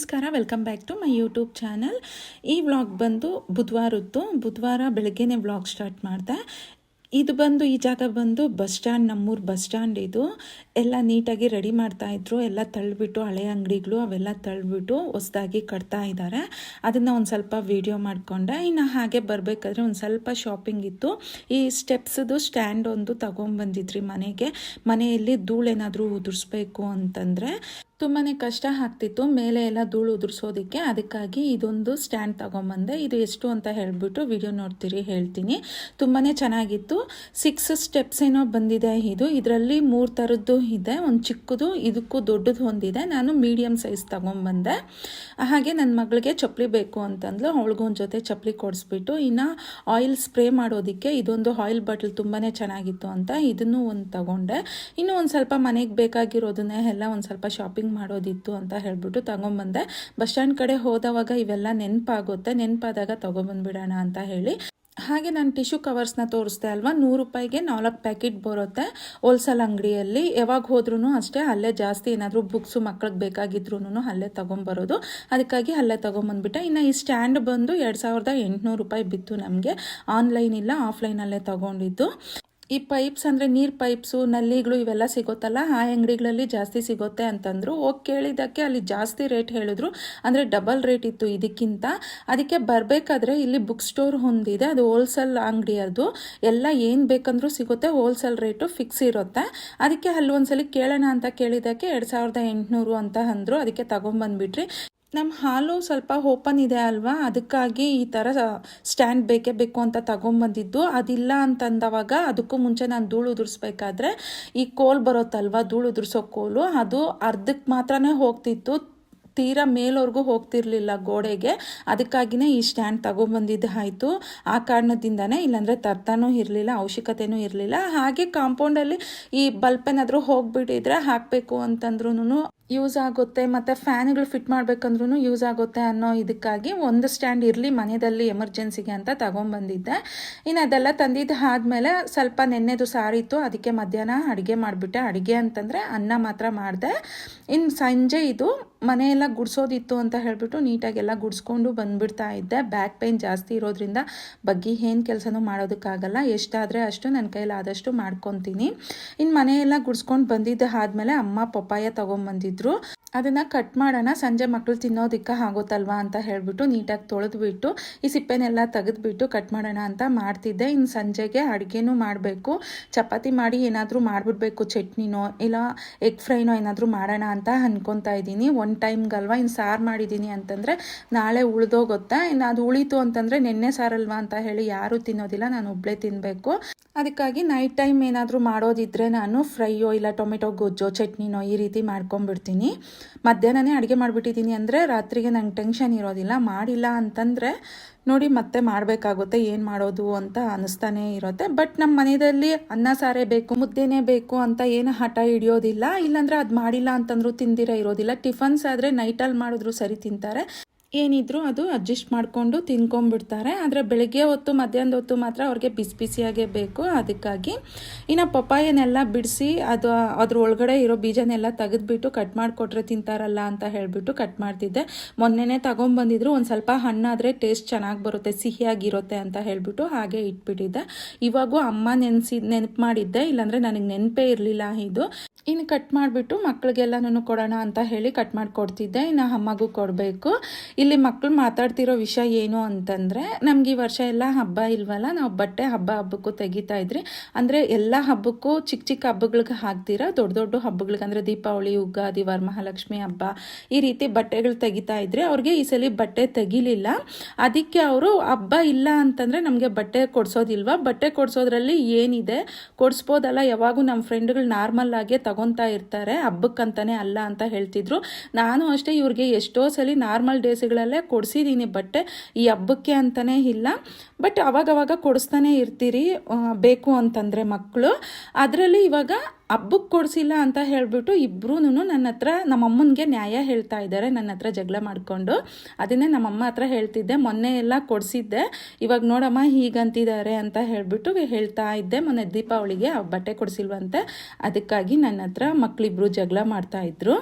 ನಮಸ್ಕಾರ, welcome back to my YouTube channel. ಈ vlog ಬಂದು ಬುಧವಾರ ಬೆಳಗ್ಗೆನೇ ವ್ಲಾಗ್ ಸ್ಟಾರ್ಟ್ ಮಾಡಿದೆ. ಈ ಜಾಗ ಬಂದು ಬಸ್ ಸ್ಟ್ಯಾಂಡ್, ನಮ್ಮೂರು ಬಸ್ ಸ್ಟ್ಯಾಂಡ್. ಇದು ಎಲ್ಲ ನೀಟಾಗಿ ರೆಡಿ ಮಾಡ್ತಾಯಿದ್ರು. ಎಲ್ಲ ತಳ್ಳಿಬಿಟ್ಟು ಹಳೆ ಅಂಗಡಿಗಳು ಅವೆಲ್ಲ ತಳ್ಳಿಬಿಟ್ಟು ಹೊಸದಾಗಿ ಕಟ್ತಾ ಇದ್ದಾರೆ. ಅದನ್ನು ಒಂದು ಸ್ವಲ್ಪ ವಿಡಿಯೋ ಮಾಡಿಕೊಂಡೆ. ಇನ್ನು ಹಾಗೆ ಬರಬೇಕಾದ್ರೆ ಒಂದು ಸ್ವಲ್ಪ ಶಾಪಿಂಗ್ ಇತ್ತು. ಈ ಸ್ಟೆಪ್ಸ್ದು ಸ್ಟ್ಯಾಂಡ್ ಒಂದು ತಗೊಂಡ್ಬಂದಿದ್ರಿ ಮನೆಯಲ್ಲಿ ಧೂಳೇನಾದರೂ ಉದುರಿಸ್ಬೇಕು ಅಂತಂದರೆ ತುಂಬಾ ಕಷ್ಟ ಆಗ್ತಿತ್ತು ಮೇಲೆ ಎಲ್ಲ ಧೂಳು ಉದುರಿಸೋದಕ್ಕೆ. ಅದಕ್ಕಾಗಿ ಇದೊಂದು ಸ್ಟ್ಯಾಂಡ್ ತಗೊಂಬಂದೆ. ಇದು ಎಷ್ಟು ಅಂತ ಹೇಳಿಬಿಟ್ಟು ವಿಡಿಯೋ ನೋಡ್ತೀರಿ ಹೇಳ್ತೀನಿ. ತುಂಬಾ ಚೆನ್ನಾಗಿತ್ತು. 6 ಸ್ಟೆಪ್ಸ್ ಏನೋ ಬಂದಿದೆ. ಇದರಲ್ಲಿ 3 ಥರದ್ದು ಇದೆ. ಒಂದು ಚಿಕ್ಕದು, ಇದಕ್ಕೂ ದೊಡ್ಡದು ಹೊಂದಿದೆ. ನಾನು ಮೀಡಿಯಮ್ ಸೈಜ್ ತಗೊಂಬಂದೆ. ಹಾಗೆ ನನ್ನ ಮಗಳಿಗೆ ಚಪ್ಪಲಿ ಬೇಕು ಅಂತಂದ್ಲು. ಅವಳಿಗೂ ಒಂದು ಜೊತೆ ಚಪ್ಪಲಿ ಕೊಡಿಸ್ಬಿಟ್ಟು, ಇನ್ನು ಆಯಿಲ್ ಸ್ಪ್ರೇ ಮಾಡೋದಕ್ಕೆ ಇದೊಂದು ಆಯಿಲ್ ಬಾಟಲ್ ತುಂಬಾ ಚೆನ್ನಾಗಿತ್ತು ಅಂತ ಇದನ್ನು ಒಂದು ತಗೊಂಡೆ. ಇನ್ನೂ ಒಂದು ಸ್ವಲ್ಪ ಮನೆಗೆ ಬೇಕಾಗಿರೋದನ್ನೇ ಎಲ್ಲ ಒಂದು ಸ್ವಲ್ಪ ಶಾಪಿಂಗ್ ಮಾಡೋದಿತ್ತು ಅಂತ ಹೇಳ್ಬಿಟ್ಟು ತಗೊಂಬಂದೆ. ಬಸ್ ಸ್ಟ್ಯಾಂಡ್ ಕಡೆ ಹೋದವಾಗ ಇವೆಲ್ಲ ನೆನಪಾದಾಗ ತಗೊಂಬಂದ್ಬಿಡೋಣ ಅಂತ ಹೇಳಿ. ಹಾಗೆ ನಾನು ಟಿಶ್ಯೂ ಕವರ್ಸ್ನ ತೋರಿಸ್ದೆ ಅಲ್ವಾ, 100 ರೂಪಾಯಿಗೆ 4 ಪ್ಯಾಕೆಟ್ ಬರುತ್ತೆ ಹೋಲ್ಸೇಲ್ ಅಂಗಡಿಯಲ್ಲಿ. ಯಾವಾಗ ಹೋದ್ರೂ ಅಷ್ಟೇ ಅಲ್ಲೇ ಜಾಸ್ತಿ ಏನಾದರೂ ಬುಕ್ಸು ಮಕ್ಳಿಗೆ ಬೇಕಾಗಿದ್ರೂ ಅಲ್ಲೇ ತೊಗೊಂಬರೋದು. ಅದಕ್ಕಾಗಿ ಅಲ್ಲೇ ತೊಗೊಂಬಂದ್ಬಿಟ್ಟೆ. ಇನ್ನು ಈ ಸ್ಟ್ಯಾಂಡ್ ಬಂದು 2800 ರೂಪಾಯಿ ಬಿತ್ತು ನಮಗೆ. ಆನ್ಲೈನ್ ಇಲ್ಲ, ಆಫ್ಲೈನಲ್ಲೇ ತೊಗೊಂಡಿದ್ದು. ಈ ಪೈಪ್ಸ್ ಅಂದರೆ ನೀರು ಪೈಪ್ಸು, ನಲ್ಲಿಗಳು ಇವೆಲ್ಲ ಸಿಗುತ್ತಲ್ಲ, ಆ ಅಂಗಡಿಗಳಲ್ಲಿ ಜಾಸ್ತಿ ಸಿಗುತ್ತೆ ಅಂತಂದರು. ಹೋಗಿ ಕೇಳಿದ್ದಕ್ಕೆ ಅಲ್ಲಿ ಜಾಸ್ತಿ ರೇಟ್ ಹೇಳಿದ್ರು, ಅಂದರೆ ಡಬಲ್ ರೇಟ್ ಇತ್ತು ಇದಕ್ಕಿಂತ. ಅದಕ್ಕೆ ಬರಬೇಕಾದ್ರೆ ಇಲ್ಲಿ ಬುಕ್ ಸ್ಟೋರ್ ಹೊಂದಿದೆ, ಅದು ಹೋಲ್ಸೇಲ್ ಅಂಗಡಿ. ಅದು ಎಲ್ಲ ಏನು ಬೇಕಂದ್ರೂ ಸಿಗುತ್ತೆ, ಹೋಲ್ಸೇಲ್ ರೇಟು ಫಿಕ್ಸ್ ಇರುತ್ತೆ. ಅದಕ್ಕೆ ಅಲ್ಲಿ ಒಂದ್ಸಲಿ ಕೇಳೋಣ ಅಂತ ಕೇಳಿದ್ದಕ್ಕೆ 2800 ಅಂತ ಅಂದರು. ಅದಕ್ಕೆ ತಗೊಂಬಂದ್ಬಿಟ್ರಿ. ನಮ್ಮ ಹಾಲು ಸ್ವಲ್ಪ ಓಪನ್ ಇದೆ ಅಲ್ವಾ, ಅದಕ್ಕಾಗಿ ಈ ಥರ ಸ್ಟ್ಯಾಂಡ್ ಬೇಕೇ ಬೇಕು ಅಂತ ತಗೊಂಬಂದಿದ್ದು. ಅದಿಲ್ಲ ಅಂತಂದವಾಗ ಅದಕ್ಕೂ ಮುಂಚೆ ನಾನು ಧೂಳು ಉದುರಿಸ್ಬೇಕಾದ್ರೆ ಈ ಕೋಲ್ ಬರುತ್ತಲ್ವ, ಧೂಳು ಉದುರಿಸೋ ಕೋಲು, ಅದು ಅರ್ಧಕ್ಕೆ ಮಾತ್ರನೇ ಹೋಗ್ತಿತ್ತು, ತೀರಾ ಮೇಲವರೆಗೂ ಹೋಗ್ತಿರ್ಲಿಲ್ಲ ಗೋಡೆಗೆ. ಅದಕ್ಕಾಗಿಯೇ ಈ ಸ್ಟ್ಯಾಂಡ್ ತಗೊಂಬಂದಿದ್ದು ಆಯಿತು. ಆ ಕಾರಣದಿಂದನೇ, ಇಲ್ಲಾಂದರೆ ತರ್ತಾನೂ ಇರಲಿಲ್ಲ, ಅವಶ್ಯಕತೆಯೂ ಇರಲಿಲ್ಲ. ಹಾಗೆ ಕಾಂಪೌಂಡಲ್ಲಿ ಈ ಬಲ್ಪ್ ಏನಾದರೂ ಹೋಗ್ಬಿಟ್ಟಿದ್ರೆ ಹಾಕಬೇಕು ಅಂತಂದ್ರೂ ಯೂಸ್ ಆಗುತ್ತೆ, ಮತ್ತು ಫ್ಯಾನ್ಗಳು ಫಿಟ್ ಮಾಡ್ಬೇಕಂದ್ರೂ ಯೂಸ್ ಆಗುತ್ತೆ ಅನ್ನೋ ಇದಕ್ಕಾಗಿ ಒಂದು ಸ್ಟ್ಯಾಂಡ್ ಇರಲಿ ಮನೆಯಲ್ಲಿ ಎಮರ್ಜೆನ್ಸಿಗೆ ಅಂತ ತಗೊಂಬಂದಿದ್ದೆ. ಇನ್ನು ಅದೆಲ್ಲ ತಂದಿದ್ದು ಆದಮೇಲೆ ಸ್ವಲ್ಪ ನೆನ್ನೆದು ಸಾರಿತ್ತು, ಅದಕ್ಕೆ ಮಧ್ಯಾಹ್ನ ಅಡುಗೆ ಮಾಡಿಬಿಟ್ಟೆ. ಅಡುಗೆ ಅಂತಂದರೆ ಅನ್ನ ಮಾತ್ರ ಮಾಡಿದೆ. ಇನ್ನು ಸಂಜೆ ಇದು ಮನೆಯೆಲ್ಲ ಗುಡಿಸೋದಿತ್ತು ಅಂತ ಹೇಳಿಬಿಟ್ಟು ನೀಟಾಗೆಲ್ಲ ಗುಡಿಸ್ಕೊಂಡು ಬಂದುಬಿಡ್ತಾ ಇದ್ದೆ. ಬ್ಯಾಕ್ ಪೇನ್ ಜಾಸ್ತಿ ಇರೋದ್ರಿಂದ ಬಗ್ಗೆ ಏನು ಕೆಲಸನೂ ಮಾಡೋದಕ್ಕಾಗಲ್ಲ. ಎಷ್ಟಾದರೆ ಅಷ್ಟು ನನ್ನ ಕೈಲಾದಷ್ಟು ಮಾಡ್ಕೊತೀನಿ. ಇನ್ನು ಮನೆಯೆಲ್ಲ ಗುಡಿಸ್ಕೊಂಡು ಬಂದಿದ್ದು ಆದಮೇಲೆ ಅಮ್ಮ ಪಪ್ಪಾಯ ತೊಗೊಂಬಂದಿದ್ರು. ಅದನ್ನು ಕಟ್ ಮಾಡೋಣ, ಸಂಜೆ ಮಕ್ಕಳು ತಿನ್ನೋದಕ್ಕೆ ಆಗುತ್ತಲ್ವಾ ಅಂತ ಹೇಳಿಬಿಟ್ಟು ನೀಟಾಗಿ ತೊಳೆದ್ಬಿಟ್ಟು ಈ ಸಿಪ್ಪೆನೆಲ್ಲ ತೆಗೆದುಬಿಟ್ಟು ಕಟ್ ಮಾಡೋಣ ಅಂತ ಮಾಡ್ತಿದ್ದೆ. ಇನ್ನು ಸಂಜೆಗೆ ಅಡುಗೆನೂ ಮಾಡಬೇಕು. ಚಪಾತಿ ಮಾಡಿ ಏನಾದರೂ ಮಾಡಿಬಿಡ್ಬೇಕು, ಚಟ್ನಿನೋ ಇಲ್ಲ ಎಗ್ ಫ್ರೈನೋ ಏನಾದರೂ ಮಾಡೋಣ ಅಂತ ಅಂದ್ಕೊತಾ ಇದ್ದೀನಿ. ಒನ್ ಟೈಮ್ಗಲ್ವಾ. ಇನ್ನು ಸಾರು ಮಾಡಿದ್ದೀನಿ ಅಂತಂದರೆ ನಾಳೆ ಉಳಿದೋಗುತ್ತೆ. ಇನ್ನು ಅದು ಉಳಿತು ಅಂತಂದರೆ ನೆನ್ನೆ ಸಾರಲ್ವಾ ಅಂತ ಹೇಳಿ ಯಾರೂ ತಿನ್ನೋದಿಲ್ಲ, ನಾನು ಒಬ್ಬಳೇ ತಿನ್ನಬೇಕು. ಅದಕ್ಕಾಗಿ ನೈಟ್ ಟೈಮ್ ಏನಾದರೂ ಮಾಡೋದಿದ್ದರೆ ನಾನು ಫ್ರೈಯೋ ಇಲ್ಲ ಟೊಮೆಟೊ ಗೊಜ್ಜೋ ಚಟ್ನಿನೋ ಈ ರೀತಿ ಮಾಡ್ಕೊಂಡ್ಬಿಡ್ತೀನಿ. ಮಧ್ಯಾಹ್ನನೇ ಅಡುಗೆ ಮಾಡಿಬಿಟ್ಟಿದ್ದೀನಿ ಅಂದರೆ ರಾತ್ರಿಗೆ ನಂಗೆ ಟೆನ್ಷನ್ ಇರೋದಿಲ್ಲ. ಮಾಡಿಲ್ಲ ಅಂತಂದರೆ ನೋಡಿ ಮತ್ತೆ ಮಾಡಬೇಕಾಗುತ್ತೆ, ಏನು ಮಾಡೋದು ಅಂತ ಅನ್ನಿಸ್ತಾನೆ ಇರುತ್ತೆ. ಬಟ್ ನಮ್ಮ ಮನೆಯಲ್ಲಿ ಅನ್ನ ಸಾರೇ ಬೇಕು, ಮುದ್ದೆನೇ ಬೇಕು ಅಂತ ಏನು ಹಠ ಹಿಡಿಯೋದಿಲ್ಲ. ಇಲ್ಲಾಂದರೆ ಅದು ಮಾಡಿಲ್ಲ ಅಂತಂದ್ರೂ ತಿಂದಿರ ಇರೋದಿಲ್ಲ. ಟಿಫನ್ಸ್ ಆದರೆ ನೈಟಲ್ಲಿ ಮಾಡಿದ್ರು ಸರಿ ತಿಂತಾರೆ, ಏನಿದ್ರು ಅದು ಅಡ್ಜಸ್ಟ್ ಮಾಡಿಕೊಂಡು ತಿನ್ಕೊಂಡ್ಬಿಡ್ತಾರೆ. ಆದರೆ ಬೆಳಗ್ಗೆ ಹೊತ್ತು ಮಧ್ಯಾಹ್ನದ ಹೊತ್ತು ಮಾತ್ರ ಅವ್ರಿಗೆ ಬಿಸಿ ಬಿಸಿಯಾಗೇ ಬೇಕು. ಅದಕ್ಕಾಗಿ ಇನ್ನು ಪಪ್ಪಾಯನೆಲ್ಲ ಬಿಡಿಸಿ ಅದ್ರ ಒಳಗಡೆ ಇರೋ ಬೀಜನೆಲ್ಲ ತೆಗೆದುಬಿಟ್ಟು ಕಟ್ ಮಾಡಿಕೊಟ್ರೆ ತಿಂತಾರಲ್ಲ ಅಂತ ಹೇಳಿಬಿಟ್ಟು ಕಟ್ ಮಾಡ್ತಿದ್ದೆ. ಮೊನ್ನೆನೇ ತೊಗೊಂಬಂದಿದ್ರು, ಒಂದು ಸ್ವಲ್ಪ ಹಣ್ಣಾದರೆ ಟೇಸ್ಟ್ ಚೆನ್ನಾಗಿ ಬರುತ್ತೆ, ಸಿಹಿಯಾಗಿರುತ್ತೆ ಅಂತ ಹೇಳಿಬಿಟ್ಟು ಹಾಗೆ ಇಟ್ಬಿಟ್ಟಿದ್ದೆ. ಇವಾಗೂ ಅಮ್ಮ ನೆನಪು ಮಾಡಿದ್ದೆ, ಇಲ್ಲಾಂದರೆ ನನಗೆ ನೆನಪೇ ಇರಲಿಲ್ಲ ಇದು. ಇನ್ನು ಕಟ್ ಮಾಡಿಬಿಟ್ಟು ಮಕ್ಕಳಿಗೆಲ್ಲನೂ ಕೊಡೋಣ ಅಂತ ಹೇಳಿ ಕಟ್ ಮಾಡಿಕೊಡ್ತಿದ್ದೆ. ಇನ್ನು ಅಮ್ಮಗೂ ಕೊಡಬೇಕು. ಇಲ್ಲಿ ಮಕ್ಕಳು ಮಾತಾಡ್ತಿರೋ ವಿಷಯ ಏನು ಅಂತಂದರೆ, ನಮ್ಗೆ ಈ ವರ್ಷ ಎಲ್ಲ ಹಬ್ಬ ಇಲ್ವಲ್ಲ, ನಾವು ಬಟ್ಟೆ ಹಬ್ಬಕ್ಕೂ ತೆಗಿತಾ ಇದ್ರಿ. ಅಂದರೆ ಎಲ್ಲ ಹಬ್ಬಕ್ಕೂ ಚಿಕ್ಕ ಚಿಕ್ಕ ಹಬ್ಬಗಳಿಗೆ ಹಾಕ್ತೀರಾ, ದೊಡ್ಡ ದೊಡ್ಡ ಹಬ್ಬಗಳಿಗೆ ಅಂದರೆ ದೀಪಾವಳಿ, ಯುಗಾದಿ, ವರಮಹಾಲಕ್ಷ್ಮಿ ಹಬ್ಬ ಈ ರೀತಿ ಬಟ್ಟೆಗಳು ತೆಗಿತಾ ಇದ್ರಿ. ಅವ್ರಿಗೆ ಈ ಸಲ ಬಟ್ಟೆ ತೆಗಿಲಿಲ್ಲ. ಅದಕ್ಕೆ ಅವರು ಹಬ್ಬ ಇಲ್ಲ ಅಂತಂದರೆ ನಮಗೆ ಬಟ್ಟೆ ಕೊಡಿಸೋದಿಲ್ವ, ಬಟ್ಟೆ ಕೊಡಿಸೋದ್ರಲ್ಲಿ ಏನಿದೆ, ಕೊಡಿಸ್ಬೋದಲ್ಲ, ಯಾವಾಗೂ ನಮ್ಮ ಫ್ರೆಂಡ್ಗಳು ನಾರ್ಮಲ್ ಆಗೇ ತಗೊತಾ ಇರ್ತಾರೆ, ಹಬ್ಬಕ್ಕಂತಾನೆ ಅಲ್ಲ ಅಂತ ಹೇಳ್ತಿದ್ರು. ನಾನು ಅಷ್ಟೇ ಇವ್ರಿಗೆ ಎಷ್ಟೋ ಸಲ ನಾರ್ಮಲ್ ಡೇಸ್ಗಳಲ್ಲೇ ಕೊಡಿಸಿದ್ದೀನಿ ಬಟ್ಟೆ, ಈ ಹಬ್ಬಕ್ಕೆ ಅಂತಲೇ ಇಲ್ಲ. ಬಟ್ ಅವಾಗವಾಗ ಕೊಡಿಸ್ತಾನೆ ಇರ್ತೀರಿ ಬೇಕು ಅಂತಂದರೆ ಮಕ್ಕಳು. ಅದರಲ್ಲಿ ಇವಾಗ ಹಬ್ಬಕ್ಕೆ ಕೊಡಿಸಿಲ್ಲ ಅಂತ ಹೇಳಿಬಿಟ್ಟು ಇಬ್ಬರೂ ನನ್ನ ಹತ್ರ ನಮ್ಮಮ್ಮನಿಗೆ ನ್ಯಾಯ ಹೇಳ್ತಾ ಇದ್ದಾರೆ, ನನ್ನ ಹತ್ರ ಜಗಳ ಮಾಡಿಕೊಂಡು. ಅದನ್ನೇ ನಮ್ಮಮ್ಮ ಹತ್ರ ಹೇಳ್ತಿದ್ದೆ, ಮೊನ್ನೆ ಎಲ್ಲ ಕೊಡಿಸಿದ್ದೆ, ಇವಾಗ ನೋಡಮ್ಮ ಹೀಗಂತಿದ್ದಾರೆ ಅಂತ ಹೇಳಿಬಿಟ್ಟು ಹೇಳ್ತಾ ಇದ್ದೆ. ಮೊನ್ನೆ ದೀಪಾವಳಿಗೆ ಬಟ್ಟೆ ಕೊಡಿಸಿಲ್ವಂತೆ, ಅದಕ್ಕಾಗಿ ನನ್ನ ಹತ್ರ ಮಕ್ಕಳಿಬ್ರು ಜಗಳ ಮಾಡ್ತಾಯಿದ್ರು.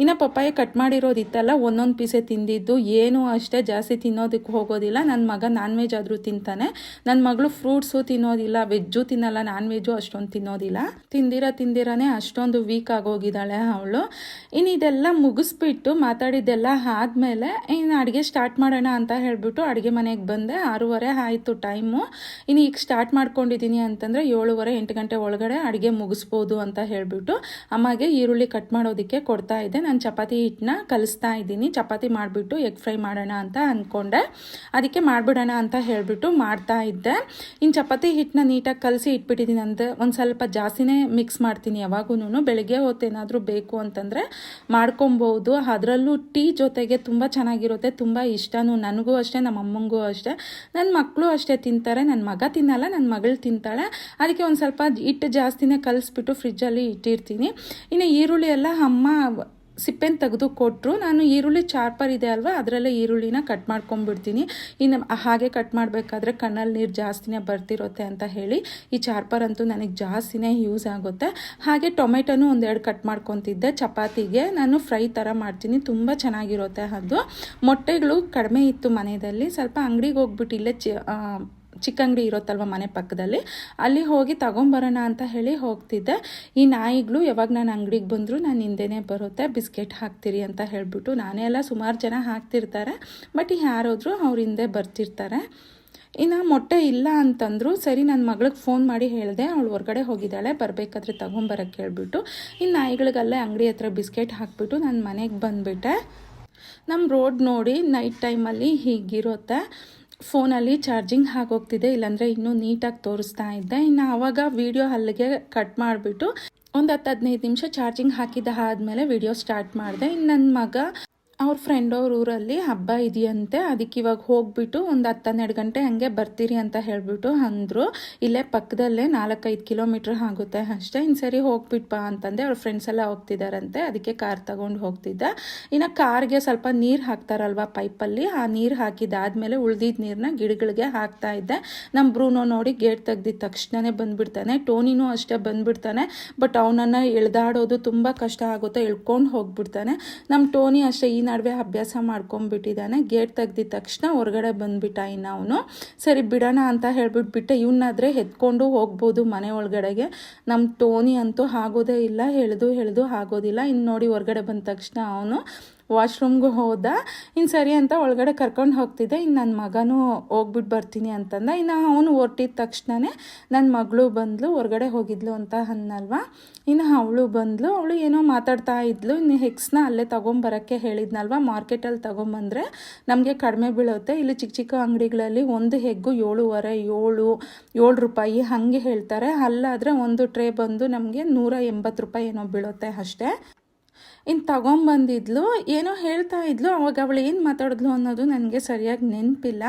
ಇನ್ನು ಪಪ್ಪಾಯ ಕಟ್ ಮಾಡಿರೋದಿತ್ತಲ್ಲ, ಒಂದೊಂದು ಪೀಸೆ ತಿಂದಿದ್ದು, ಏನೂ ಅಷ್ಟೇ ಜಾಸ್ತಿ ತಿನ್ನೋದಕ್ಕೆ ಹೋಗೋದಿಲ್ಲ. ನನ್ನ ಮಗ ನಾನ್ ವೆಜ್ ಆದರೂ ತಿಂತಾನೆ, ನನ್ನ ಮಗಳು ಫ್ರೂಟ್ಸು ತಿನ್ನೋದಿಲ್ಲ, ವೆಜ್ಜು ತಿನ್ನಲ್ಲ, ನಾನ್ ವೆಜ್ಜು ಅಷ್ಟೊಂದು ತಿನ್ನೋದಿಲ್ಲ. ತಿಂದಿರಾನೇ ಅಷ್ಟೊಂದು ವೀಕ್ ಆಗೋಗಿದ್ದಾಳೆ ಅವಳು. ಇನ್ನು ಇದೆಲ್ಲ ಮುಗಿಸ್ಬಿಟ್ಟು ಮಾತಾಡಿದ್ದೆಲ್ಲ ಆದಮೇಲೆ ಇನ್ನು ಅಡುಗೆ ಸ್ಟಾರ್ಟ್ ಮಾಡೋಣ ಅಂತ ಹೇಳಿಬಿಟ್ಟು ಅಡುಗೆ ಮನೆಗೆ ಬಂದೆ. 6:30 ಆಯಿತು ಟೈಮು. ಇನ್ನು ಈಗ ಸ್ಟಾರ್ಟ್ ಮಾಡ್ಕೊಂಡಿದ್ದೀನಿ ಅಂತಂದರೆ 7:30 8 ಗಂಟೆ ಒಳಗಡೆ ಅಡುಗೆ ಮುಗಿಸ್ಬೋದು ಅಂತ ಹೇಳಿಬಿಟ್ಟು ಅಮ್ಮಗೆ ಈರುಳ್ಳಿ ಕಟ್ ಮಾಡೋದಕ್ಕೆ ಕೊಡ್ತಾ ಇದ್ದೆ. ನಾನು ಚಪಾತಿ ಹಿಟ್ಟನ್ನ ಕಲಿಸ್ತಾ ಇದ್ದೀನಿ. ಚಪಾತಿ ಮಾಡಿಬಿಟ್ಟು ಎಗ್ ಫ್ರೈ ಮಾಡೋಣ ಅಂತ ಅಂದ್ಕೊಂಡೆ, ಅದಕ್ಕೆ ಮಾಡಿಬಿಡೋಣ ಅಂತ ಹೇಳಿಬಿಟ್ಟು ಮಾಡ್ತಾ ಇದ್ದೆ. ಇನ್ನು ಚಪಾತಿ ಹಿಟ್ಟನ್ನ ನೀಟಾಗಿ ಕಲಸಿ ಇಟ್ಬಿಟ್ಟಿದ್ದೀನಿ. ಅಂದರೆ ಒಂದು ಸ್ವಲ್ಪ ಜಾಸ್ತಿನೇ ಮಿಕ್ಸ್ ಮಾಡ್ತೀನಿ ಯಾವಾಗೂ. ಬೆಳಗ್ಗೆ ಹೊತ್ತೇನಾದರೂ ಬೇಕು ಅಂತಂದರೆ ಮಾಡ್ಕೊಬೋದು. ಅದರಲ್ಲೂ ಟೀ ಜೊತೆಗೆ ತುಂಬ ಚೆನ್ನಾಗಿರುತ್ತೆ, ತುಂಬ ಇಷ್ಟನೂ ನನಗೂ ಅಷ್ಟೇ, ನಮ್ಮ ಅಮ್ಮಂಗೂ ಅಷ್ಟೇ, ನನ್ನ ಮಕ್ಕಳು ಅಷ್ಟೇ ತಿಂತಾರೆ. ನನ್ನ ಮಗ ತಿನ್ನಲ್ಲ, ನನ್ನ ಮಗಳು ತಿಂತಾಳೆ. ಅದಕ್ಕೆ ಒಂದು ಸ್ವಲ್ಪ ಹಿಟ್ಟು ಜಾಸ್ತಿನೇ ಕಲಿಸ್ಬಿಟ್ಟು ಫ್ರಿಜ್ಜಲ್ಲಿ ಇಟ್ಟಿರ್ತೀನಿ. ಇನ್ನು ಈರುಳ್ಳಿ ಎಲ್ಲ ಅಮ್ಮ ಸಿಪ್ಪೆನ ತೆಗೆದು ಕೊಟ್ಟರು. ನಾನು ಈರುಳ್ಳಿ ಚಾರ್ಪರ್ ಇದೆ ಅಲ್ವಾ, ಅದರಲ್ಲೇ ಈರುಳ್ಳಿನ ಕಟ್ ಮಾಡ್ಕೊಂಡ್ಬಿಡ್ತೀನಿ. ಇನ್ನು ಹಾಗೆ ಕಟ್ ಮಾಡಬೇಕಾದ್ರೆ ಕಣ್ಣಲ್ಲಿ ನೀರು ಜಾಸ್ತಿನೇ ಬರ್ತಿರುತ್ತೆ ಅಂತ ಹೇಳಿ ಈ ಚಾರ್ಪರ್ ಅಂತೂ ನನಗೆ ಜಾಸ್ತಿನೇ ಯೂಸ್ ಆಗುತ್ತೆ. ಹಾಗೆ ಟೊಮೆಟೊನೂ 1-2 ಕಟ್ ಮಾಡ್ಕೊತಿದ್ದೆ. ಚಪಾತಿಗೆ ನಾನು ಫ್ರೈ ಥರ ಮಾಡ್ತೀನಿ, ತುಂಬ ಚೆನ್ನಾಗಿರುತ್ತೆ ಅದು. ಮೊಟ್ಟೆಗಳು ಕಡಿಮೆ ಇತ್ತು ಮನೆಯಲ್ಲಿ, ಸ್ವಲ್ಪ ಅಂಗಡಿಗೆ ಹೋಗ್ಬಿಟ್ಟು ಇಲ್ಲೇ ಚಿಕ್ಕಂಗಡಿ ಇರುತ್ತಲ್ವ ಮನೆ ಪಕ್ಕದಲ್ಲಿ, ಅಲ್ಲಿ ಹೋಗಿ ತಗೊಂಬರೋಣ ಅಂತ ಹೇಳಿ ಹೋಗ್ತಿದ್ದೆ. ಈ ನಾಯಿಗಳು ಯಾವಾಗ ನಾನು ಅಂಗಡಿಗೆ ಬಂದರೂ ನಾನು ಹಿಂದೆನೇ ಬರುತ್ತೆ, ಬಿಸ್ಕೆಟ್ ಹಾಕ್ತೀರಿ ಅಂತ ಹೇಳಿಬಿಟ್ಟು. ನಾನೇ ಎಲ್ಲ ಸುಮಾರು ಜನ ಹಾಕ್ತಿರ್ತಾರೆ, ಬಟ್ ಯಾರಾದರೂ ಅವ್ರ ಹಿಂದೆ ಬರ್ತಿರ್ತಾರೆ. ಇನ್ನು ಮೊಟ್ಟೆ ಇಲ್ಲ ಅಂತಂದರು. ಸರಿ, ನನ್ನ ಮಗಳಿಗೆ ಫೋನ್ ಮಾಡಿ ಹೇಳಿದೆ, ಅವಳು ಹೊರಗಡೆ ಹೋಗಿದ್ದಾಳೆ, ಬರಬೇಕಾದ್ರೆ ತೊಗೊಂಬರಕ್ಕೆ ಹೇಳ್ಬಿಟ್ಟು. ಇನ್ನು ನಾಯಿಗಳಿಗಲ್ಲೇ ಅಂಗಡಿ ಹತ್ರ ಬಿಸ್ಕೆಟ್ ಹಾಕ್ಬಿಟ್ಟು ನಾನು ಮನೆಗೆ ಬಂದುಬಿಟ್ಟೆ. ನಮ್ಮ ರೋಡ್ ನೋಡಿ ನೈಟ್ ಟೈಮಲ್ಲಿ ಹೀಗಿರುತ್ತೆ. ಫೋನಲ್ಲಿ ಚಾರ್ಜಿಂಗ್ ಆಗೋಗ್ತಿದೆ, ಇಲ್ಲಾಂದರೆ ಇನ್ನೂ ನೀಟಾಗಿ ತೋರಿಸ್ತಾ ಇದ್ದೆ. ಇನ್ನು ಆವಾಗ ವಿಡಿಯೋ ಅಲ್ಲಿಗೆ ಕಟ್ ಮಾಡಿಬಿಟ್ಟು ಒಂದು 10-15 ನಿಮಿಷ ಚಾರ್ಜಿಂಗ್ ಹಾಕಿದ್ದ ಆದಮೇಲೆ ವಿಡಿಯೋ ಸ್ಟಾರ್ಟ್ ಮಾಡಿದೆ. ಇನ್ನು ನನ್ನ ಮಗ ಅವ್ರ ಫ್ರೆಂಡ್ ಅವ್ರ ಊರಲ್ಲಿ ಹಬ್ಬ ಇದೆಯಂತೆ, ಅದಕ್ಕೆ ಇವಾಗ ಹೋಗ್ಬಿಟ್ಟು ಒಂದು 10-12 ಗಂಟೆ ಹಂಗೆ ಬರ್ತೀರಿ ಅಂತ ಹೇಳಿಬಿಟ್ಟು ಅಂದರು. ಇಲ್ಲೇ ಪಕ್ಕದಲ್ಲೇ 4-5 ಕಿಲೋಮೀಟ್ರ್ ಆಗುತ್ತೆ ಅಷ್ಟೇ. ಇನ್ನು ಸರಿ ಹೋಗ್ಬಿಟ್ಬಾ ಅಂತಂದೆ. ಅವ್ರ ಫ್ರೆಂಡ್ಸ್ ಎಲ್ಲ ಹೋಗ್ತಿದ್ದಾರಂತೆ, ಅದಕ್ಕೆ ಕಾರ್ ತಗೊಂಡು ಹೋಗ್ತಿದ್ದೆ. ಇನ್ನು ಕಾರ್ಗೆ ಸ್ವಲ್ಪ ನೀರು ಹಾಕ್ತಾರಲ್ವ ಪೈಪಲ್ಲಿ, ಆ ನೀರು ಹಾಕಿದ್ದಾದಮೇಲೆ ಉಳ್ದಿದ್ದ ನೀರನ್ನ ಗಿಡಗಳಿಗೆ ಹಾಕ್ತಾ ಇದ್ದೆ. ನಮ್ಮ ಬ್ರೂನೋ ನೋಡಿ ಗೇಟ್ ತೆಗ್ದಿದ ತಕ್ಷಣವೇ ಬಂದುಬಿಡ್ತಾನೆ. ಟೋನಿನೂ ಅಷ್ಟೇ ಬಂದುಬಿಡ್ತಾನೆ, ಬಟ್ ಅವನನ್ನು ಎಳ್ದಾಡೋದು ತುಂಬ ಕಷ್ಟ ಆಗುತ್ತೆ, ಎಳ್ಕೊಂಡು ಹೋಗ್ಬಿಡ್ತಾನೆ. ನಮ್ಮ ಟೋನಿ ಅಷ್ಟೇ ಈ ನಡುವೆ ಅಭ್ಯಾಸ ಮಾಡ್ಕೊಂಡ್ಬಿಟ್ಟಿದ್ದಾನೆ. ಗೇಟ್ ತೆಗ್ದಿದ ತಕ್ಷಣ ಹೊರಗಡೆ ಬಂದುಬಿಟ್ಟ. ಇನ್ನು ಅವನು ಸರಿ ಬಿಡೋಣ ಅಂತ ಹೇಳ್ಬಿಟ್ಬಿಟ್ಟೆ. ಇವನಾದರೆ ಎತ್ಕೊಂಡು ಹೋಗ್ಬೋದು ಮನೆ ಒಳಗಡೆಗೆ. ನಮ್ಮ ಟೋನಿ ಅಂತೂ ಆಗೋದೇ ಇಲ್ಲ, ಎಳೆದು ಆಗೋದಿಲ್ಲ. ಇನ್ನು ನೋಡಿ ಹೊರಗಡೆ ಬಂದ ತಕ್ಷಣ ಅವನು ವಾಶ್ರೂಮ್ಗೂ ಹೋದ. ಇನ್ನು ಸರಿ ಅಂತ ಒಳಗಡೆ ಕರ್ಕೊಂಡು ಹೋಗ್ತಿದ್ದೆ. ಇನ್ನು ನನ್ನ ಮಗನೂ ಹೋಗ್ಬಿಟ್ಟು ಬರ್ತೀನಿ ಅಂತಂದ. ಇನ್ನು ಅವನು ಹೊರಟಿದ ತಕ್ಷಣವೇ ನನ್ನ ಮಗಳು ಬಂದಳು, ಹೊರಗಡೆ ಹೋಗಿದ್ಲು ಅಂತ ಅನ್ನಲ್ವ. ಇನ್ನು ಅವಳು ಬಂದಳು, ಅವಳು ಏನೋ ಮಾತಾಡ್ತಾ ಇದ್ಲು. ಇನ್ನು ಹೆಗ್ಸ್ನ ಅಲ್ಲೇ ತೊಗೊಂಬರೋಕ್ಕೆ ಹೇಳಿದ್ನಲ್ವ, ಮಾರ್ಕೆಟಲ್ಲಿ ತೊಗೊಂಬಂದರೆ ನಮಗೆ ಕಡಿಮೆ ಬೀಳುತ್ತೆ. ಇಲ್ಲಿ ಚಿಕ್ಕ ಚಿಕ್ಕ ಅಂಗಡಿಗಳಲ್ಲಿ ಒಂದು ಹೆಗ್ಗು 7 ರೂಪಾಯಿ ಹಾಗೆ ಹೇಳ್ತಾರೆ. ಅಲ್ಲಾದರೆ ಒಂದು ಟ್ರೇ ಬಂದು ನಮಗೆ 180 ರೂಪಾಯಿ ಏನೋ ಬೀಳುತ್ತೆ ಅಷ್ಟೇ. ಇನ್ನು ತೊಗೊಂಬಂದಿದ್ಲು, ಏನೋ ಹೇಳ್ತಾ ಇದ್ಲು. ಅವಾಗ ಅವಳು ಏನು ಮಾತಾಡಿದ್ಲು ಅನ್ನೋದು ನನಗೆ ಸರಿಯಾಗಿ ನೆನಪಿಲ್ಲ.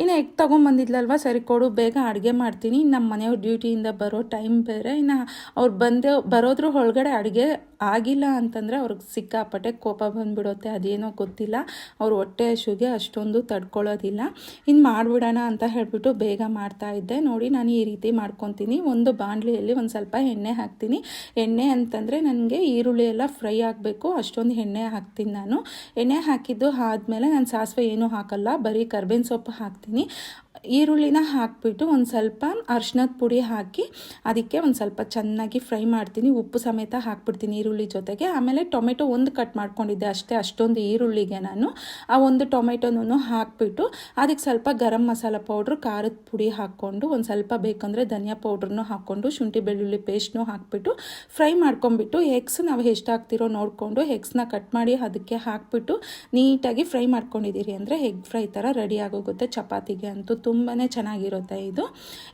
ಇನ್ನು ಎಗ್ ತೊಗೊಂಬಂದಿದ್ಲಲ್ವ, ಸರಿ ಕೊಡು ಬೇಗ ಅಡುಗೆ ಮಾಡ್ತೀನಿ, ನಮ್ಮ ಮನೆಯವ್ರ ಡ್ಯೂಟಿಯಿಂದ ಬರೋ ಟೈಮ್ ಬೇರೆ. ಇನ್ನು ಅವ್ರು ಬರೋದ್ರ ಒಳಗಡೆ ಅಡುಗೆ ಆಗಿಲ್ಲ ಅಂತಂದರೆ ಅವ್ರಿಗೆ ಸಿಕ್ಕಾಪಟ್ಟೆ ಕೋಪ ಬಂದುಬಿಡುತ್ತೆ. ಅದೇನೋ ಗೊತ್ತಿಲ್ಲ, ಅವ್ರ ಹೊಟ್ಟೆ ಹಸುಗೆ ಅಷ್ಟೊಂದು ತಡ್ಕೊಳ್ಳೋದಿಲ್ಲ. ಇನ್ನು ಮಾಡಿಬಿಡೋಣ ಅಂತ ಹೇಳಿಬಿಟ್ಟು ಬೇಗ ಮಾಡ್ತಾಯಿದ್ದೆ. ನೋಡಿ ನಾನು ಈ ರೀತಿ ಮಾಡ್ಕೊತೀನಿ. ಒಂದು ಬಾಣಲಿಯಲ್ಲಿ ಒಂದು ಸ್ವಲ್ಪ ಎಣ್ಣೆ ಹಾಕ್ತೀನಿ. ಎಣ್ಣೆ ಅಂತಂದರೆ ನನಗೆ ಈರುಳ್ಳಿ ಎಲ್ಲ ಫ್ರೈ ಆಗಬೇಕು, ಅಷ್ಟೊಂದು ಎಣ್ಣೆ ಹಾಕ್ತೀನಿ ನಾನು. ಎಣ್ಣೆ ಹಾಕಿದ್ದು ಆದಮೇಲೆ ನಾನು ಸಾಸಿವೆ ಏನೂ ಹಾಕಲ್ಲ, ಬರೀ ಕರ್ಬೇವಿನ ಸೊಪ್ಪು ಹಾಕ್ತೀನಿ. ಈರುಳ್ಳಿನ ಹಾಕಿಬಿಟ್ಟು ಒಂದು ಸ್ವಲ್ಪ ಅರಿಶಿನದ ಪುಡಿ ಹಾಕಿ ಅದಕ್ಕೆ ಒಂದು ಸ್ವಲ್ಪ ಚೆನ್ನಾಗಿ ಫ್ರೈ ಮಾಡ್ತೀನಿ. ಉಪ್ಪು ಸಮೇತ ಹಾಕ್ಬಿಡ್ತೀನಿ ಈರುಳ್ಳಿ ಜೊತೆಗೆ. ಆಮೇಲೆ ಟೊಮೆಟೊ ಒಂದು ಕಟ್ ಮಾಡ್ಕೊಂಡಿದ್ದೆ ಅಷ್ಟೇ, ಅಷ್ಟೊಂದು ಈರುಳ್ಳಿಗೆ ನಾನು ಆ ಒಂದು ಟೊಮೆಟೊನೂ ಹಾಕಿಬಿಟ್ಟು ಅದಕ್ಕೆ ಸ್ವಲ್ಪ ಗರಂ ಮಸಾಲ ಪೌಡ್ರು, ಖಾರದ ಪುಡಿ ಹಾಕ್ಕೊಂಡು ಒಂದು ಸ್ವಲ್ಪ ಬೇಕಂದರೆ ಧನಿಯಾ ಪೌಡ್ರನ್ನೂ ಹಾಕ್ಕೊಂಡು ಶುಂಠಿ ಬೆಳ್ಳುಳ್ಳಿ ಪೇಸ್ಟ್ನೂ ಹಾಕಿಬಿಟ್ಟು ಫ್ರೈ ಮಾಡ್ಕೊಂಬಿಟ್ಟು ಎಗ್ಸ್ ನಾವು ಎಷ್ಟು ಹಾಕ್ತಿರೋ ನೋಡಿಕೊಂಡು ಎಗ್ಸ್ನ ಕಟ್ ಮಾಡಿ ಅದಕ್ಕೆ ಹಾಕಿಬಿಟ್ಟು ನೀಟಾಗಿ ಫ್ರೈ ಮಾಡ್ಕೊಂಡಿದ್ದೀರಿ ಅಂದರೆ ಎಗ್ ಫ್ರೈ ಥರ ರೆಡಿ ಆಗೋಗುತ್ತೆ. ಚಪಾತಿಗೆ ಅಂತೂ ತುಂಬಾ ಚೆನ್ನಾಗಿರುತ್ತೆ ಇದು.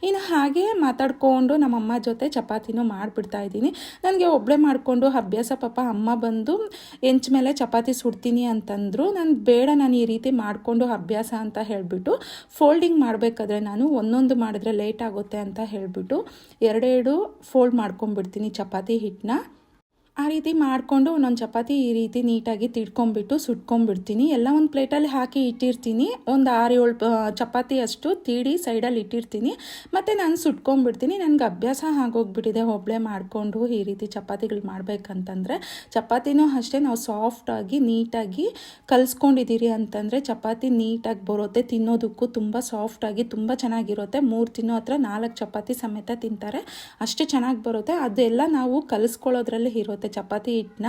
ಇನ್ನು ಹಾಗೆ ಮಾತಾಡಿಕೊಂಡು ನಮ್ಮಮ್ಮ ಜೊತೆ ಚಪಾತಿನೂ ಮಾಡಿಬಿಡ್ತಾ ಇದ್ದೀನಿ. ನನಗೆ ಒಬ್ಬಳೇ ಮಾಡಿಕೊಂಡು ಅಭ್ಯಾಸ, ಪಾಪ ಅಮ್ಮ ಬಂದು ಹೆಂಚ ಮೇಲೆ ಚಪಾತಿ ಸುಡ್ತೀನಿ ಅಂತಂದರು. ನಾನು ಬೇಡ, ನಾನು ಈ ರೀತಿ ಮಾಡಿಕೊಂಡು ಅಭ್ಯಾಸ ಅಂತ ಹೇಳಿಬಿಟ್ಟು ಫೋಲ್ಡಿಂಗ್ ಮಾಡಬೇಕಾದ್ರೆ ನಾನು ಒಂದೊಂದು ಮಾಡಿದ್ರೆ ಲೇಟ್ ಆಗುತ್ತೆ ಅಂತ ಹೇಳಿಬಿಟ್ಟು ಎರಡೆರಡು ಫೋಲ್ಡ್ ಮಾಡ್ಕೊಂಡ್ಬಿಡ್ತೀನಿ ಚಪಾತಿ ಹಿಟ್ಟನ್ನ. ಆ ರೀತಿ ಮಾಡಿಕೊಂಡು ಒಂದೊಂದು ಚಪಾತಿ ಈ ರೀತಿ ನೀಟಾಗಿ ತಿಡ್ಕೊಂಬಿಟ್ಟು ಸುಟ್ಕೊಂಡ್ಬಿಡ್ತೀನಿ. ಎಲ್ಲ ಒಂದು ಪ್ಲೇಟಲ್ಲಿ ಹಾಕಿ ಇಟ್ಟಿರ್ತೀನಿ. ಒಂದು 6-7 ಚಪಾತಿ ಅಷ್ಟು ತೀಡಿ ಸೈಡಲ್ಲಿ ಇಟ್ಟಿರ್ತೀನಿ. ಮತ್ತು ನಾನು ಸುಟ್ಕೊಂಡ್ಬಿಡ್ತೀನಿ. ನನಗೆ ಅಭ್ಯಾಸ ಆಗೋಗ್ಬಿಟ್ಟಿದೆ ಒಬ್ಬಳೇ ಮಾಡಿಕೊಂಡು ಈ ರೀತಿ ಚಪಾತಿಗಳು ಮಾಡಬೇಕಂತಂದರೆ. ಚಪಾತಿನೂ ಅಷ್ಟೇ ನಾವು ಸಾಫ್ಟಾಗಿ ನೀಟಾಗಿ ಕಲಿಸ್ಕೊಂಡಿದ್ದೀರಿ ಅಂತಂದರೆ ಚಪಾತಿ ನೀಟಾಗಿ ಬರುತ್ತೆ. ತಿನ್ನೋದಕ್ಕೂ ತುಂಬ ಸಾಫ್ಟಾಗಿ ತುಂಬ ಚೆನ್ನಾಗಿರುತ್ತೆ. 3 ತಿನ್ನೋ ಹತ್ರ 4 ಚಪಾತಿ ಸಮೇತ ತಿಂತಾರೆ, ಅಷ್ಟು ಚೆನ್ನಾಗಿ ಬರುತ್ತೆ. ಅದೆಲ್ಲ ನಾವು ಕಲಿಸ್ಕೊಳ್ಳೋದ್ರಲ್ಲಿ ಇರುತ್ತೆ ಚಪಾತಿ ಹಿಟ್ಟನ್ನ.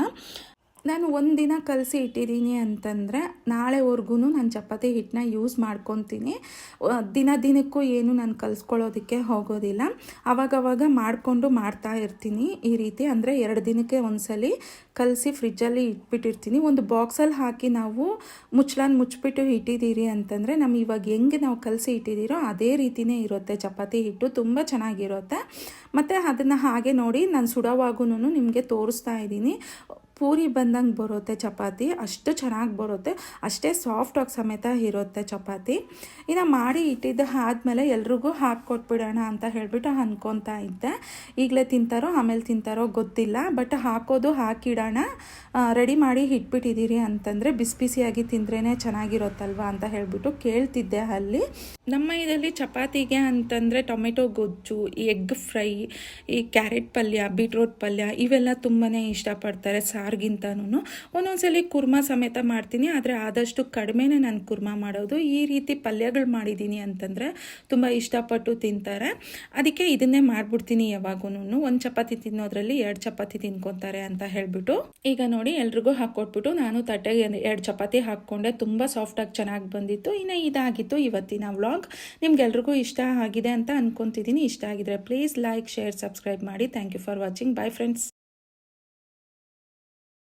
ನಾನು ಒಂದಿನ ಕಲಸಿ ಇಟ್ಟಿದ್ದೀನಿ ಅಂತಂದರೆ ನಾಳೆವರೆಗೂ ನಾನು ಚಪಾತಿ ಹಿಟ್ಟನ್ನ ಯೂಸ್ ಮಾಡ್ಕೊತೀನಿ. ದಿನಕ್ಕೂ ಏನು ನಾನು ಕಲಿಸ್ಕೊಳ್ಳೋದಕ್ಕೆ ಹೋಗೋದಿಲ್ಲ. ಆವಾಗವಾಗ ಮಾಡಿಕೊಂಡು ಮಾಡ್ತಾ ಇರ್ತೀನಿ ಈ ರೀತಿ. ಅಂದರೆ 2 ದಿನಕ್ಕೆ ಒಂದ್ಸಲಿ ಕಲಸಿ ಫ್ರಿಜ್ಜಲ್ಲಿ ಇಟ್ಬಿಟ್ಟಿರ್ತೀನಿ. ಒಂದು ಬಾಕ್ಸಲ್ಲಿ ಹಾಕಿ ನಾವು ಮುಚ್ಚಿಬಿಟ್ಟು ಇಟ್ಟಿದ್ದೀರಿ ಅಂತಂದರೆ ನಮ್ಗೆ ಇವಾಗ ಹೆಂಗೆ ನಾವು ಕಲಸಿ ಇಟ್ಟಿದ್ದೀರೋ ಅದೇ ರೀತಿಯೇ ಇರುತ್ತೆ ಚಪಾತಿ ಹಿಟ್ಟು. ತುಂಬ ಚೆನ್ನಾಗಿರುತ್ತೆ. ಮತ್ತು ಅದನ್ನು ಹಾಗೆ ನೋಡಿ ನಾನು ಸುಡೋವಾಗೂ ನಿಮಗೆ ತೋರಿಸ್ತಾ ಇದ್ದೀನಿ. ಪೂರಿ ಬಂದಂಗೆ ಬರುತ್ತೆ ಚಪಾತಿ, ಅಷ್ಟು ಚೆನ್ನಾಗಿ ಬರುತ್ತೆ, ಅಷ್ಟೇ ಸಾಫ್ಟಾಗಿ ಸಮೇತ ಇರುತ್ತೆ ಚಪಾತಿ. ಇನ್ನು ಮಾಡಿ ಇಟ್ಟಿದ್ದು ಆದಮೇಲೆ ಎಲ್ರಿಗೂ ಹಾಕ್ಕೊಟ್ಬಿಡೋಣ ಅಂತ ಹೇಳಿಬಿಟ್ಟು ಅಂದ್ಕೊತಾ ಇದ್ದೆ. ಈಗಲೇ ತಿಂತಾರೋ ಆಮೇಲೆ ತಿಂತಾರೋ ಗೊತ್ತಿಲ್ಲ, ಬಟ್ ಹಾಕಿಡೋಣ. ರೆಡಿ ಮಾಡಿ ಇಟ್ಬಿಟ್ಟಿದ್ದೀರಿ ಅಂತಂದರೆ ಬಿಸಿ ಬಿಸಿಯಾಗಿ ತಿಂದ್ರೇ ಚೆನ್ನಾಗಿರುತ್ತಲ್ವ ಅಂತ ಹೇಳಿಬಿಟ್ಟು ಕೇಳ್ತಿದ್ದೆ ಅಲ್ಲಿ. ನಮ್ಮ ಇದರಲ್ಲಿ ಚಪಾತಿಗೆ ಅಂತಂದರೆ ಟೊಮೆಟೊ ಗೊಜ್ಜು, ಎಗ್ ಫ್ರೈ, ಈ ಕ್ಯಾರೆಟ್ ಪಲ್ಯ, ಬೀಟ್ರೋಟ್ ಪಲ್ಯ ಇವೆಲ್ಲ ತುಂಬಾ ಇಷ್ಟಪಡ್ತಾರೆ ಸಾರಿಗಿಂತನೂ. ಒಂದೊಂದ್ಸಲಿ ಕುರ್ಮಾ ಸಮೇತ ಮಾಡ್ತೀನಿ, ಆದರೆ ಆದಷ್ಟು ಕಡಿಮೆನೇ ನಾನು ಕುರ್ಮಾ ಮಾಡೋದು. ಈ ರೀತಿ ಪಲ್ಯಗಳು ಮಾಡಿದ್ದೀನಿ ಅಂತಂದರೆ ತುಂಬ ಇಷ್ಟಪಟ್ಟು ತಿಂತಾರೆ. ಅದಕ್ಕೆ ಇದನ್ನೇ ಮಾಡಿಬಿಡ್ತೀನಿ ಯಾವಾಗೂ. ಒಂದು ಚಪಾತಿ ತಿನ್ನೋದ್ರಲ್ಲಿ 2 ಚಪಾತಿ ತಿನ್ಕೊತಾರೆ ಅಂತ ಹೇಳಿಬಿಟ್ಟು. ಈಗ ನೋಡಿ ಎಲ್ರಿಗೂ ಹಾಕ್ಕೊಟ್ಬಿಟ್ಟು ನಾನು ತಟ್ಟೆಗೆ 2 ಚಪಾತಿ ಹಾಕ್ಕೊಂಡೆ. ತುಂಬ ಸಾಫ್ಟಾಗಿ ಚೆನ್ನಾಗಿ ಬಂದಿತ್ತು. ಇನ್ನು ಇದಾಗಿತ್ತು ಇವತ್ತಿನ ವ್ಲಾಗ್. ನಿಮ್ಗೆಲ್ರಿಗೂ ಇಷ್ಟ ಆಗಿದೆ ಅಂತ ಅನ್ಕೊತಿದ್ದೀನಿ. ಇಷ್ಟ ಆಗಿದ್ರೆ ಪ್ಲೀಸ್ ಲೈಕ್, ಶೇರ್, ಸಬ್ಸ್ಕ್ರೈಬ್ ಮಾಡಿ. Thank you for watching. Bye friends.